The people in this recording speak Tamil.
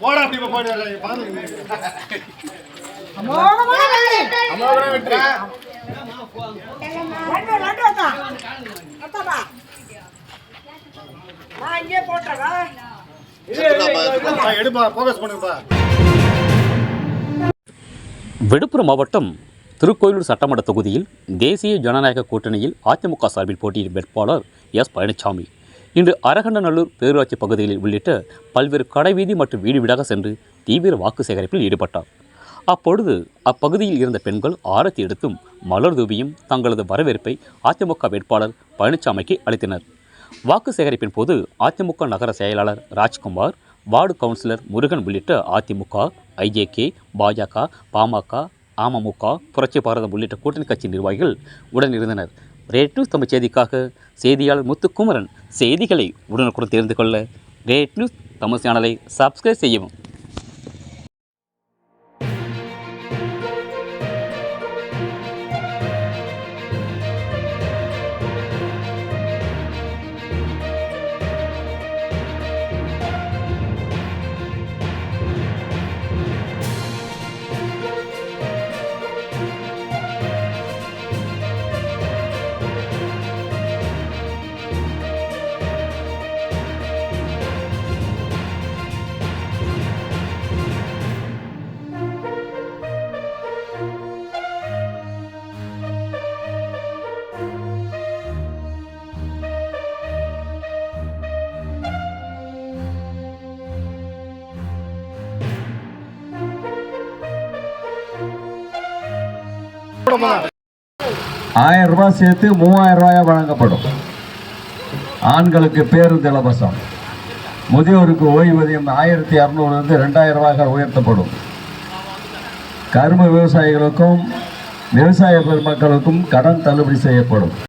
போடா அப்படி போடு விழுப்புரம் மாவட்டம் திருக்கோயிலூர் சட்டமன்ற தொகுதியில் தேசிய ஜனநாயக கூட்டணியில் அதிமுக சார்பில் போட்டியிடும் வேட்பாளர் எஸ் பழனிசாமி இன்று அரகண்டநல்லூர் பேரூராட்சி பகுதிகளில் உள்ளிட்ட பல்வேறு கடைவீதி மற்றும் வீடு வீடாக சென்று தீவிர வாக்கு சேகரிப்பில் ஈடுபட்டார். அப்பொழுது அப்பகுதியில் இருந்த பெண்கள் ஆரத்தி எடுத்தும் மலர் தூவியும் தங்களது வரவேற்பை அதிமுக வேட்பாளர் பழனிசாமிக்கு அளித்தனர். வாக்கு சேகரிப்பின் போது அதிமுக நகர செயலாளர் ராஜ்குமார், வார்டு கவுன்சிலர் முருகன் உள்ளிட்ட அதிமுக, ஐஜேகே, பாஜக, பாமக, அமமுக, புரட்சி பாரதம் உள்ளிட்ட கூட்டணி கட்சி நிர்வாகிகள் உடனிருந்தனர். ரேட் நியூஸ் தமிழ் செய்திக்காக செய்தியாளர் முத்துக்குமரன். செய்திகளை உடனுக்குடன் தெரிந்து கொள்ள ரேட் நியூஸ் தமிழ் சேனலை சப்ஸ்கிரைப் செய்யவும். ₹1000 சேர்த்து ₹3000 வழங்கப்படும். ஆண்களுக்கு பேருந்து இலவசம். முதியோருக்கு ஓய்வூதியம் 1200 ₹2000 உயர்த்தப்படும். கரும்பு விவசாயிகளுக்கும் விவசாய பெருமக்களுக்கும் கடன் தள்ளுபடி செய்யப்படும்.